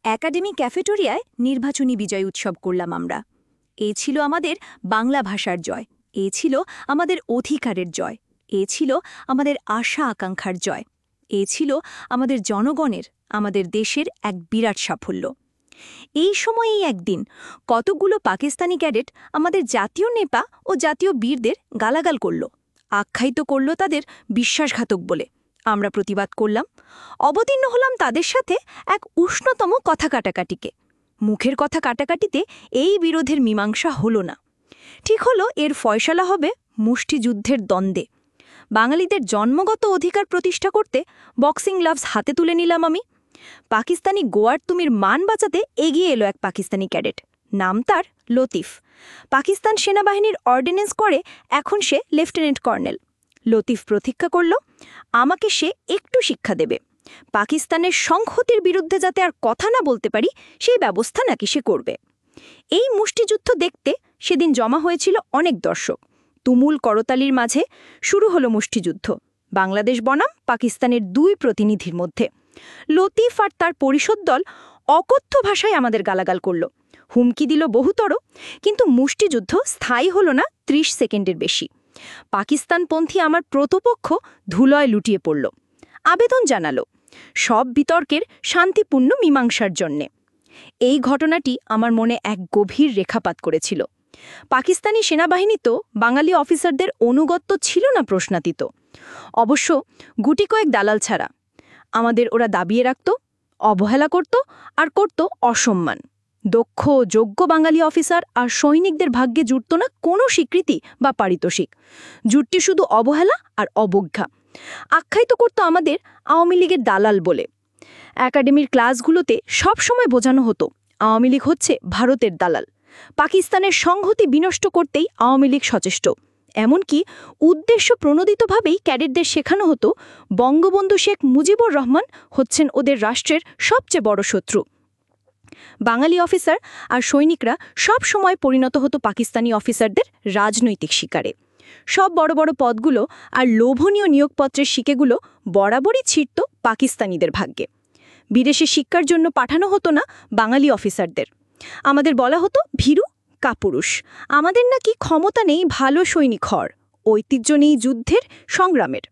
Academy ক্যাফেটেরিয়ায় নির্বাচনী বিজয় উৎসব করলাম আমরা। এ ছিল আমাদের বাংলা ভাষার জয়, এ ছিল আমাদের অধিকারের জয়, এ ছিল আমাদের আশা আকাঙ্ক্ষার জয়, এ ছিল আমাদের জনগণের, আমাদের দেশের এক বিরাট সাফল্য। এই সময়েই একদিন কতগুলো পাকিস্তানি ক্যাডেট আমাদের জাতীয় নেতা ও জাতীয় বীরদের গালাগাল করল, আখ্যায়িত করল তাদের বিশ্বাসঘাতক বলে। আমরা প্রতিবাদ করলাম, অবতীর্ণ হলাম তাদের সাথে এক উষ্ণতম কথা কাটাকাটিকে। মুখের কথা কাটাকাটিতে এই বিরোধের মীমাংসা হলো না। ঠিক হলো এর ফয়সালা হবে মুষ্টিযুদ্ধের দ্বন্দ্বে। বাঙালিদের জন্মগত অধিকার প্রতিষ্ঠা করতে বক্সিং গ্লাভস হাতে তুলে নিলাম আমি। পাকিস্তানি গোয়ার তুমির মান বাঁচাতে এগিয়ে এলো এক পাকিস্তানি ক্যাডেট, নাম তার লতিফ। পাকিস্তান সেনাবাহিনীর অর্ডিন্যান্স করে এখন সে লেফটেন্যান্ট কর্নেল। লতিফ প্রতীক্ষা করল আমাকে সে একটু শিক্ষা দেবে, পাকিস্তানের সংহতির বিরুদ্ধে যাতে আর কথা না বলতে পারি সেই ব্যবস্থা নাকি সে করবে। এই মুষ্টিযুদ্ধ দেখতে সেদিন জমা হয়েছিল অনেক দর্শক। তুমুল করতালির মাঝে শুরু হলো মুষ্টিযুদ্ধ, বাংলাদেশ বনাম পাকিস্তানের দুই প্রতিনিধির মধ্যে। লতিফ আর তার পরিষদ দল অকথ্য ভাষায় আমাদের গালাগাল করল, হুমকি দিল বহুতর, কিন্তু মুষ্টিযুদ্ধ স্থায়ী হল না ৩০ সেকেন্ডের বেশি। পাকিস্তানপন্থী আমার প্রতিপক্ষ ধুলয় লুটিয়ে পড়ল, আবেদন জানালো সব বিতর্কের শান্তিপূর্ণ মীমাংসার জন্যে। এই ঘটনাটি আমার মনে এক গভীর রেখাপাত করেছিল। পাকিস্তানি সেনাবাহিনী তো বাঙালি অফিসারদের অনুগত্য ছিল না প্রশ্নাতীত, অবশ্য গুটি কয়েক দালাল ছাড়া। আমাদের ওরা দাবিয়ে রাখত, অবহেলা করত আর করত অসম্মান। দক্ষ যোগ্য বাঙালি অফিসার আর সৈনিকদের ভাগ্যে জুটত না কোনো স্বীকৃতি বা পারিতোষিক, জুটটি শুধু অবহেলা আর অবজ্ঞা। আখ্যায়িত করত আমাদের আওয়ামী লীগের দালাল বলে। একাডেমির ক্লাসগুলোতে সব সময় বোঝানো হতো আওয়ামী লীগ হচ্ছে ভারতের দালাল, পাকিস্তানের সংহতি বিনষ্ট করতেই আওয়ামী লীগ সচেষ্ট। এমনকি উদ্দেশ্য প্রণোদিতভাবেই ক্যাডেটদের শেখানো হতো বঙ্গবন্ধু শেখ মুজিবুর রহমান হচ্ছেন ওদের রাষ্ট্রের সবচেয়ে বড় শত্রু। বাঙালি অফিসার আর সৈনিকরা সব সময় পরিণত হতো পাকিস্তানি অফিসারদের রাজনৈতিক শিকারে। সব বড় বড় পদগুলো আর লোভনীয় নিয়োগপত্রের শিকেগুলো বরাবরই ছিটত পাকিস্তানিদের ভাগ্যে। বিদেশে শিক্ষার জন্য পাঠানো হতো না বাঙালি অফিসারদের। আমাদের বলা হতো ভীরু কাপুরুষ, আমাদের নাকি ক্ষমতা নেই ভালো সৈনিক হওয়ার, ঐতিহ্য নেই যুদ্ধের সংগ্রামের।